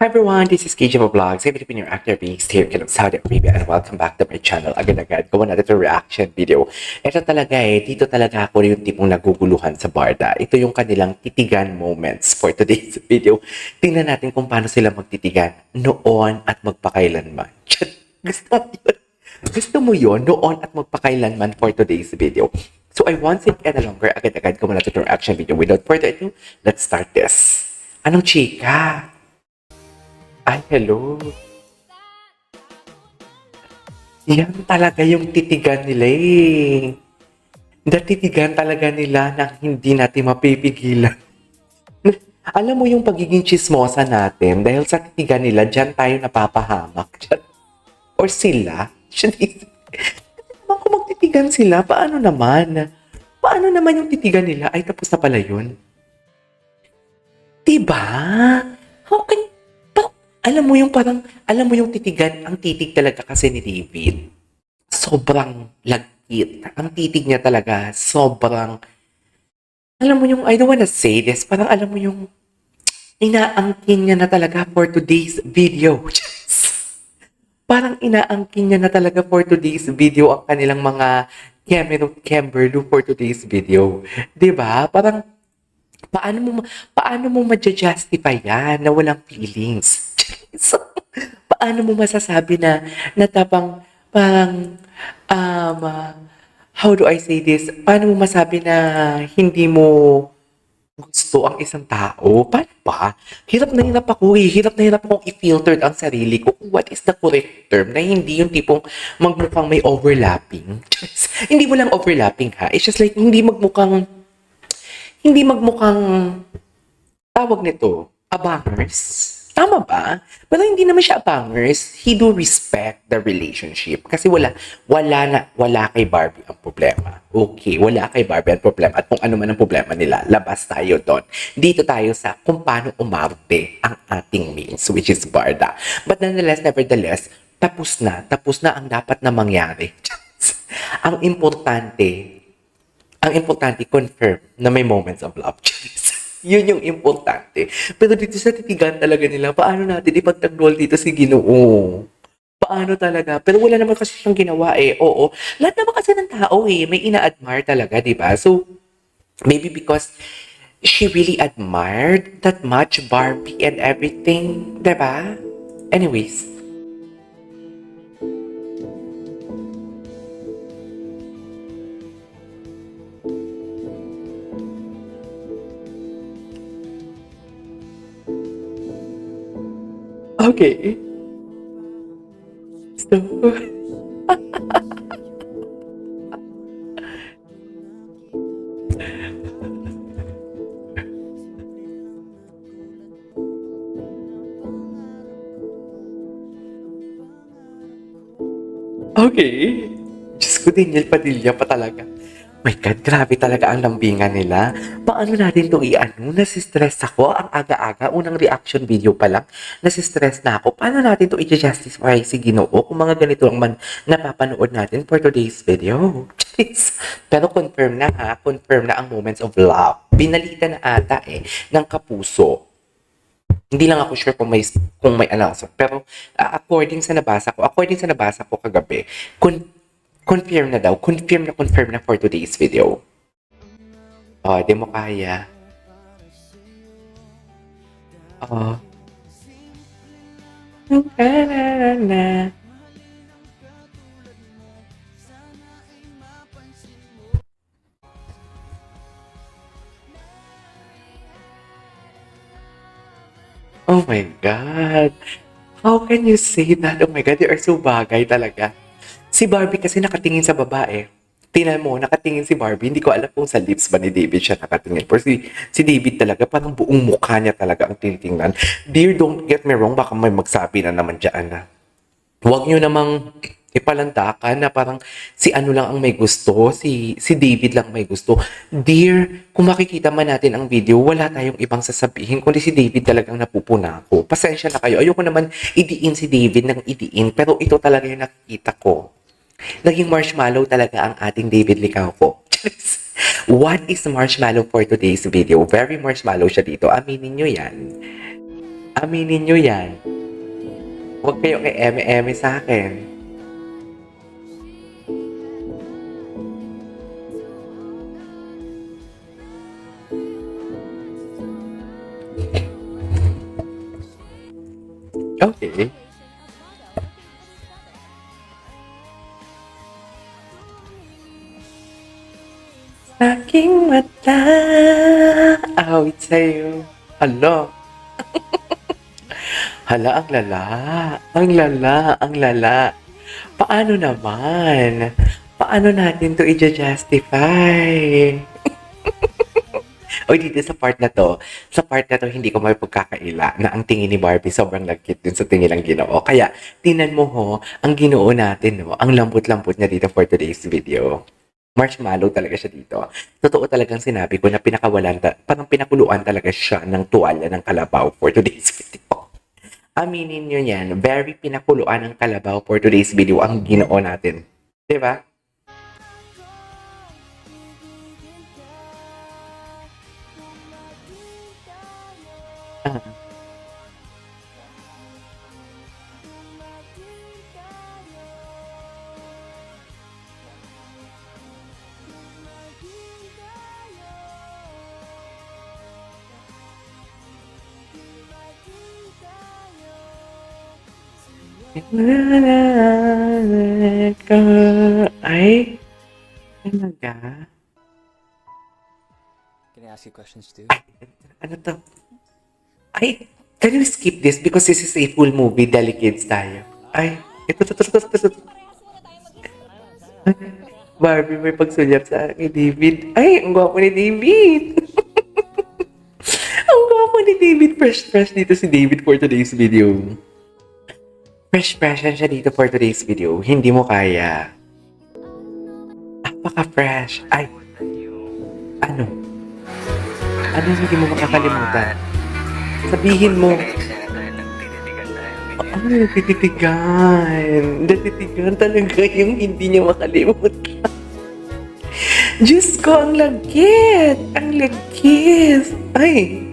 Hi everyone, this is KJ Vlogs. I'm Filipino actor being here in Saudi Arabia and welcome back to my channel. Agad-agad, gawa natin ito reaction video. Ito talaga dito talaga ako yung tipong naguguluhan sa Barda. Ito yung kanilang titigan moments for today's video. Tingnan natin kung paano sila magtitigan noon at magpakailanman. Gusto mo yun? Gusto mo yun? Noon at magpakailanman for today's video. So I won't take any longer. Agad-agad, gawa natin ito reaction video. Without further ado, let's start this. Anong chika? Ay, hello. Yan talaga yung titigan nila eh. Natitigan talaga nila na hindi natin mapipigilan. Alam mo yung pagiging chismosa natin dahil sa titigan nila, dyan tayo napapahamak. Dyan. Or sila. Kasi naman kung magtitigan sila, paano naman? Paano naman yung titigan nila? Ay, tapos na pala yun. Diba? How can alam mo yung titigan, ang titig talaga kasi ni David. Sobrang lagkit. Ang titig niya talaga, sobrang, alam mo yung, I don't wanna say this, parang alam mo yung, inaangkin niya na talaga for today's video. Parang inaangkin niya na talaga for today's video ang kanilang mga Kimberly for today's video. Diba? Parang, paano mo ma-justify yan na walang feelings? So, paano mo masasabi na tapang parang how do I say this? Paano mo masabi na hindi mo gusto ang isang tao? Paano ba? Hirap na hirap ako eh. Hirap na hirap akong i-filter ang sarili ko kung what is the correct term na hindi yung tipong magmukhang may overlapping. Hindi mo lang overlapping ha. It's just like hindi magmukhang tawag nito, abangers. Tama ba? Pero hindi naman siya abangers. He do respect the relationship. Kasi wala kay Barbie ang problema. Okay, wala kay Barbie ang problema. At kung ano man ang problema nila, labas tayo doon. Dito tayo sa kung paano umarte ang ating mains, which is Barda. But nevertheless, tapos na ang dapat na mangyari. Ang importante, confirm na may moments of love. Yun yung importante. Pero dito sa titigan talaga nila, paano natin ipagtanggol dito si Ginoo? Paano talaga? Pero wala naman kasi siyang ginawa eh. Oo. Lahat naman kasi ng tao eh. May ina-admire talaga, di ba? So, maybe because she really admired that much Barbie and everything, di ba? Anyways. Okay. So, okay. Diyos ko, Daniel Padilla pa talaga. My God, grabe talaga ang lambingan nila. Paano natin ito i-ano? Nasistress ako. Ang aga-aga, unang reaction video pa lang. Nasistress na ako. Paano natin ito i-justify si Ginoo kung mga ganito ang napapanood natin for today's video? Pero confirm na ha. Confirm na ang moments of love. Pinalita na ata ng kapuso. Hindi lang ako sure kung may announcement. Pero according sa nabasa ko kagabi, confirm na for today's video. Oh, di mo kaya. Oh. Na. Oh my God. How can you say that? Oh my God, you are so bagay talaga. Si Barbie kasi nakatingin sa babae. Tingnan mo, nakatingin si Barbie. Hindi ko alam kung sa lips ba ni David siya nakatingin. Pero si David talaga, parang buong mukha niya talaga ang tinitingnan. Dear, don't get me wrong, baka may magsabi na naman dyan na. Huwag nyo namang ipalantakan na parang si ano lang ang may gusto, si David lang may gusto. Dear, kung makikita man natin ang video, wala tayong ibang sasabihin, kundi si David talagang napupuna ko. Pasensya na kayo. Ayoko naman idiin si David ng idiin, pero ito talaga yung nakikita ko. Naging marshmallow talaga ang ating David Licauco. What is marshmallow for today's video? Very marshmallow siya dito. Aminin nyo yan. Aminin nyo yan. Huwag kayo kay eme-eme sa akin. Okay. Aking mata, awit sa'yo. Hala. Hala, ang lala. Ang lala, ang lala. Paano naman? Paano natin to i-justify? O dito sa part na to, hindi ko may pagkakaila na ang tingin ni Barbie sobrang lagkit dun sa tingin ng Ginoo. Kaya, tinan mo ho, ang Ginoo natin, no, ang lambot-lambot niya dito for today's video. Marshmallow talaga siya dito. Totoo talagang sinabi ko na parang pinakuluan talaga siya ng tuwalya ng kalabaw for today's video. Aminin nyo yan, very pinakuluan ng kalabaw for today's video ang Ginoo natin. Diba? Ah. Ay, talaga? Can I ask you questions too? Ay, ano to? Ay, can you skip this? Because this is a full movie, delicates tayo. Ay, ito. Barbie, may pagsulyap sa akin, David. Ay, ang gwapo ni David. Ang gwapo ni David. Fresh dito si David for today's video. Fresh yan siya dito for today's video. Hindi mo kaya. Apaka-fresh. Ay, ano? Ano hindi mo makakalimutan? Sabihin mo. Ano nagtititigan? Nagtititigan talaga yung hindi niya makalimutan. Diyos ko, ang lagkit! Ang lagkit! Ay!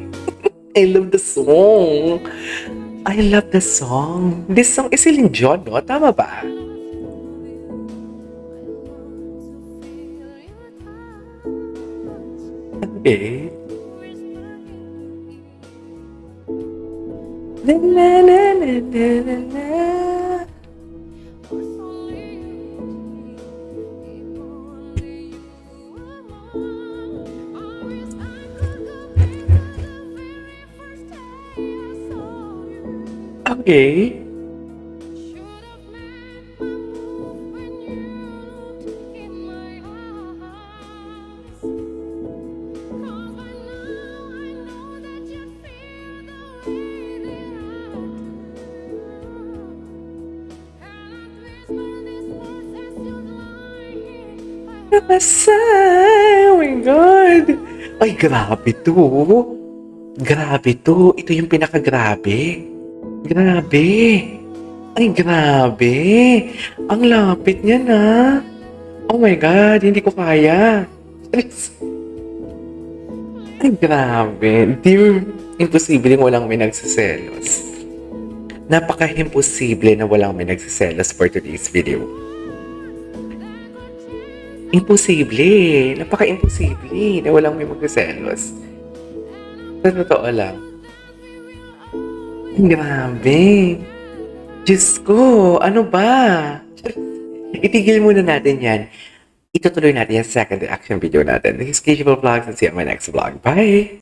I love the song. I love the song. This song is Celine Dion, no? Tama ba? Okay. Na na na na na na na. Okay. Namasay! Oh my God! Ay, grabe to. Grabe to. Ito yung pinakagrabe. Grabe. Ay, grabe. Ang lapit niya na. Oh my God, hindi ko kaya. Ay, grabe. Dear, imposibleng walang may nagsiselos. Napaka-imposible na walang may nagsiselos for today's video. Imposible. Napaka-imposible na walang may magsiselos. Sa totoo lang. Grabe. Diyos ko, ano ba? Itigil muna natin yan. Itutuloy natin yung second reaction video natin. This is Casual Vlogs and see you on my next vlog. Bye!